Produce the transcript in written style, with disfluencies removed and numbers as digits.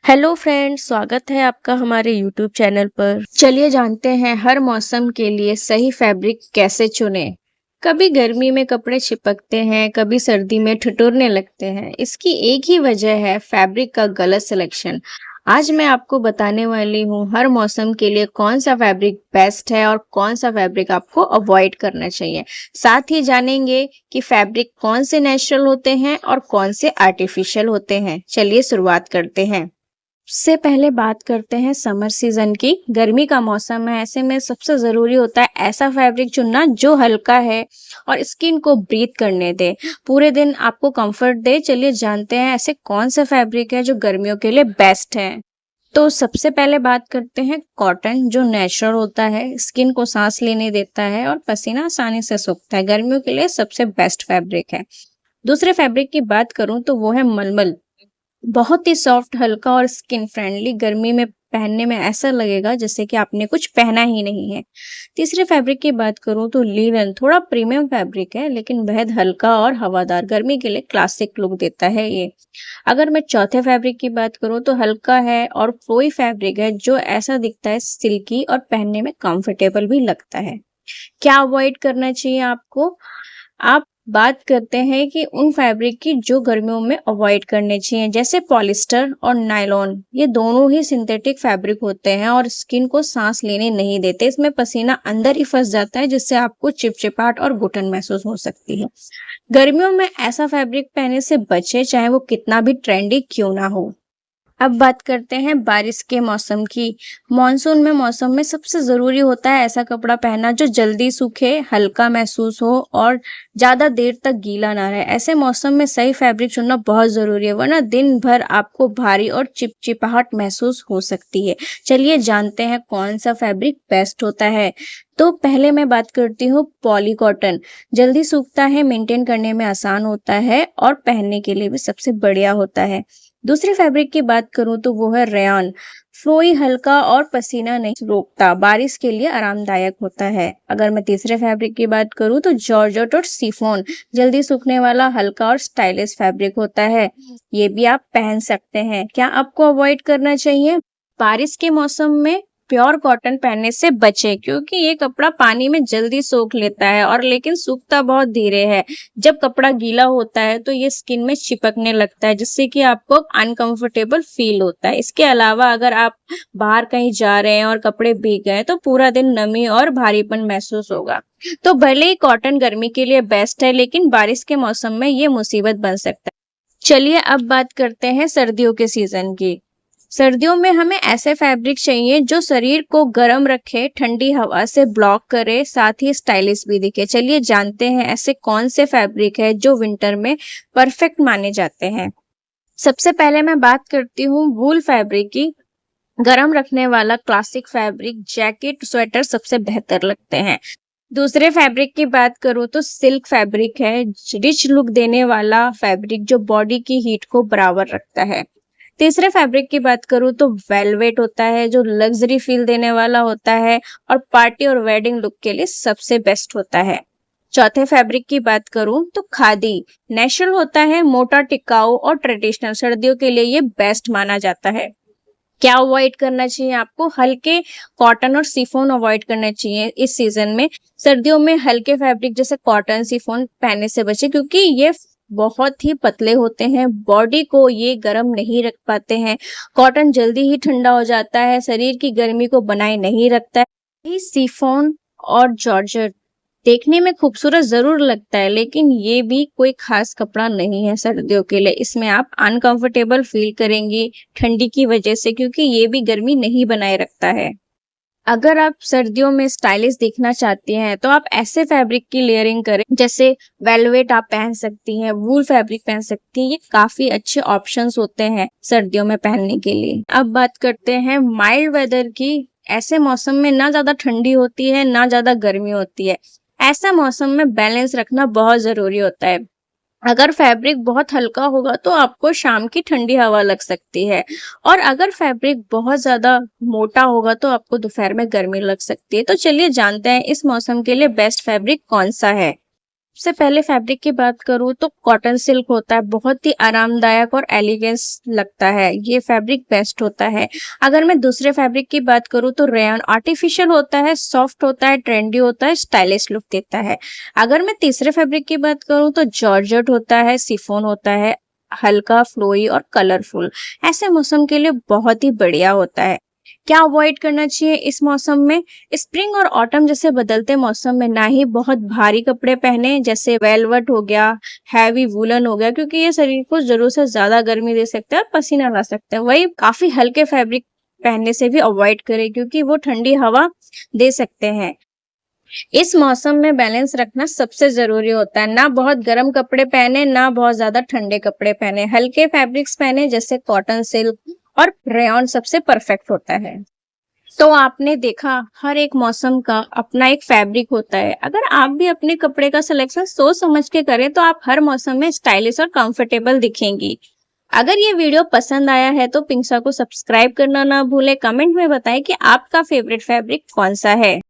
Hello friends, स्वागत है आपका हमारे यूट्यूब चैनल पर। चलिए जानते हैं हर मौसम के लिए सही फैब्रिक कैसे चुनें। कभी गर्मी में कपड़े चिपकते हैं, कभी सर्दी में ठिठुरने लगते हैं। इसकी एक ही वजह है फैब्रिक का गलत सिलेक्शन। आज मैं आपको बताने वाली हूँ हर मौसम के लिए कौन सा फैब्रिक बेस्ट है और कौन सा फैब्रिक आपको अवॉइड करना चाहिए। साथ ही जानेंगे कि फैब्रिक कौन से नेचुरल होते हैं और कौन से आर्टिफिशियल होते हैं। चलिए शुरुआत करते हैं। से पहले बात करते हैं समर सीजन की। गर्मी का मौसम है, ऐसे में सबसे जरूरी होता है ऐसा फैब्रिक चुनना जो हल्का है और स्किन को ब्रीथ करने दे, पूरे दिन आपको कंफर्ट दे। चलिए जानते हैं ऐसे कौन से फैब्रिक है जो गर्मियों के लिए बेस्ट है। तो सबसे पहले बात करते हैं कॉटन, जो नेचुरल होता है, स्किन को सांस लेने देता है और पसीना आसानी से सूखता है। गर्मियों के लिए सबसे बेस्ट फैब्रिक है। दूसरे फैब्रिक की बात करूं तो वो है मलमल। बहुत ही सॉफ्ट, हल्का और स्किन फ्रेंडली। गर्मी में पहनने में ऐसा लगेगा जैसे कि आपने कुछ पहना ही नहीं है। तीसरे फैब्रिक की बात करूं तो लिनन, थोड़ा प्रीमियम फैब्रिक है लेकिन बेहद हल्का और हवादार। गर्मी के लिए क्लासिक लुक देता है ये। अगर मैं चौथे फैब्रिक की बात करूं तो हल्का है और फ्लोई फैब्रिक है, जो ऐसा दिखता है सिल्की और पहनने में कंफर्टेबल भी लगता है। क्या अवॉइड करना चाहिए आपको? आप बात करते हैं कि उन फैब्रिक की जो गर्मियों में अवॉइड करने चाहिए, जैसे पॉलिस्टर और नायलॉन। ये दोनों ही सिंथेटिक फैब्रिक होते हैं और स्किन को सांस लेने नहीं देते। इसमें पसीना अंदर ही फंस जाता है, जिससे आपको चिपचिपाहट और घुटन महसूस हो सकती है। गर्मियों में ऐसा फैब्रिक पहनने से बचे, चाहे वो कितना भी ट्रेंडी क्यों ना हो। अब बात करते हैं बारिश के मौसम की। मॉनसून में मौसम में सबसे जरूरी होता है ऐसा कपड़ा पहनना जो जल्दी सूखे, हल्का महसूस हो और ज्यादा देर तक गीला ना रहे। ऐसे मौसम में सही फैब्रिक चुनना बहुत जरूरी है, वरना दिन भर आपको भारी और चिपचिपाहट महसूस हो सकती है। चलिए जानते हैं कौन सा फैब्रिक बेस्ट होता है। तो पहले मैं बात करती हूँ पॉली कॉटन। जल्दी सूखता है, मेंटेन करने में आसान होता है और पहनने के लिए भी सबसे बढ़िया होता है। दूसरे फैब्रिक की बात करूं तो वो है रेयन। फ्लोई, हल्का और पसीना नहीं रोकता, बारिश के लिए आरामदायक होता है। अगर मैं तीसरे फैब्रिक की बात करूं तो जॉर्जेट और शिफॉन, जल्दी सूखने वाला, हल्का और स्टाइलिश फैब्रिक होता है। ये भी आप पहन सकते हैं। क्या आपको अवॉइड करना चाहिए? बारिश के मौसम में प्योर कॉटन पहनने से बचें, क्योंकि ये कपड़ा पानी में जल्दी सोख लेता है और लेकिन सूखता बहुत धीरे है। जब कपड़ा गीला होता है तो ये स्किन में चिपकने लगता है, जिससे कि आपको अनकंफर्टेबल फील होता है। इसके अलावा अगर आप बाहर कहीं जा रहे हैं और कपड़े भीग गए तो पूरा दिन नमी और भारीपन महसूस होगा। तो भले ही कॉटन गर्मी के लिए बेस्ट है, लेकिन बारिश के मौसम में ये मुसीबत बन सकता है। चलिए अब बात करते हैं सर्दियों के सीजन की। सर्दियों में हमें ऐसे फैब्रिक चाहिए जो शरीर को गर्म रखे, ठंडी हवा से ब्लॉक करे, साथ ही स्टाइलिश भी दिखे। चलिए जानते हैं ऐसे कौन से फैब्रिक है जो विंटर में परफेक्ट माने जाते हैं। सबसे पहले मैं बात करती हूँ वूल फैब्रिक की। गर्म रखने वाला क्लासिक फैब्रिक, जैकेट, स्वेटर सबसे बेहतर लगते हैं। दूसरे फैब्रिक की बात करूँ तो सिल्क फैब्रिक है, रिच लुक देने वाला फैब्रिक जो बॉडी की हीट को बराबर रखता है। तीसरे फैब्रिक की बात करूँ तो वेलवेट होता है, जो लग्जरी फील देने वाला होता है और पार्टी और वेडिंग लुक के लिए सबसे बेस्ट होता है। चौथे फैब्रिक की बात करूँ तो खादी। नेचुरल होता है, मोटा, टिकाऊ और ट्रेडिशनल। सर्दियों के लिए ये बेस्ट माना जाता है। क्या अवॉइड करना चाहिए आपको? हल्के कॉटन और सिफोन अवॉइड करना चाहिए इस सीजन में। सर्दियों में हल्के फैब्रिक जैसे कॉटन, सिफोन पहनने से बचे, क्योंकि ये बहुत ही पतले होते हैं, बॉडी को ये गर्म नहीं रख पाते हैं। कॉटन जल्दी ही ठंडा हो जाता है, शरीर की गर्मी को बनाए नहीं रखता है। ये सिफोन और जॉर्जेट देखने में खूबसूरत जरूर लगता है, लेकिन ये भी कोई खास कपड़ा नहीं है सर्दियों के लिए। इसमें आप अनकंफर्टेबल फील करेंगी ठंडी की वजह से, क्योंकि ये भी गर्मी नहीं बनाए रखता है। अगर आप सर्दियों में स्टाइलिश दिखना चाहती हैं तो आप ऐसे फैब्रिक की लेयरिंग करें, जैसे वेलवेट आप पहन सकती हैं, वूल फैब्रिक पहन सकती हैं। ये काफी अच्छे ऑप्शंस होते हैं सर्दियों में पहनने के लिए। अब बात करते हैं माइल्ड वेदर की। ऐसे मौसम में ना ज्यादा ठंडी होती है ना ज्यादा गर्मी होती है। ऐसा मौसम में बैलेंस रखना बहुत जरूरी होता है। अगर फैब्रिक बहुत हल्का होगा तो आपको शाम की ठंडी हवा लग सकती है, और अगर फैब्रिक बहुत ज्यादा मोटा होगा तो आपको दोपहर में गर्मी लग सकती है। तो चलिए जानते हैं इस मौसम के लिए बेस्ट फैब्रिक कौन सा है। सबसे पहले फैब्रिक की बात करूँ तो कॉटन सिल्क होता है, बहुत ही आरामदायक और एलिगेंस लगता है, ये फैब्रिक बेस्ट होता है। अगर मैं दूसरे फैब्रिक की बात करूँ तो रेयन आर्टिफिशियल होता है, सॉफ्ट होता है, ट्रेंडी होता है, स्टाइलिश लुक देता है। अगर मैं तीसरे फैब्रिक की बात करूँ तो जॉर्जेट होता है, शिफॉन होता है, हल्का फ्लोई और कलरफुल। ऐसे मौसम के लिए बहुत ही बढ़िया होता है। क्या अवॉइड करना चाहिए इस मौसम में? स्प्रिंग और ऑटम जैसे बदलते मौसम में ना ही बहुत भारी कपड़े पहने, जैसे वेलवेट हो गया, हैवी वूलन हो गया, क्योंकि ये शरीर को जरूरत से ज्यादा गर्मी दे सकते हैं और पसीना ला सकते हैं। वही काफी हल्के फैब्रिक पहनने से भी अवॉइड करें, क्योंकि वो ठंडी हवा दे सकते हैं। इस मौसम में बैलेंस रखना सबसे जरूरी होता है, ना बहुत गर्म कपड़े पहने, ना बहुत ज्यादा ठंडे कपड़े पहने। हल्के फैब्रिक्स पहने, जैसे कॉटन, सिल्क और रेयॉन सबसे परफेक्ट होता है। तो आपने देखा, हर एक मौसम का अपना एक फैब्रिक होता है। अगर आप भी अपने कपड़े का सिलेक्शन सोच समझ के करें तो आप हर मौसम में स्टाइलिश और कंफर्टेबल दिखेंगी। अगर ये वीडियो पसंद आया है तो पिंसा को सब्सक्राइब करना ना भूलें। कमेंट में बताएं कि आपका फेवरेट फैब्रिक कौन सा है।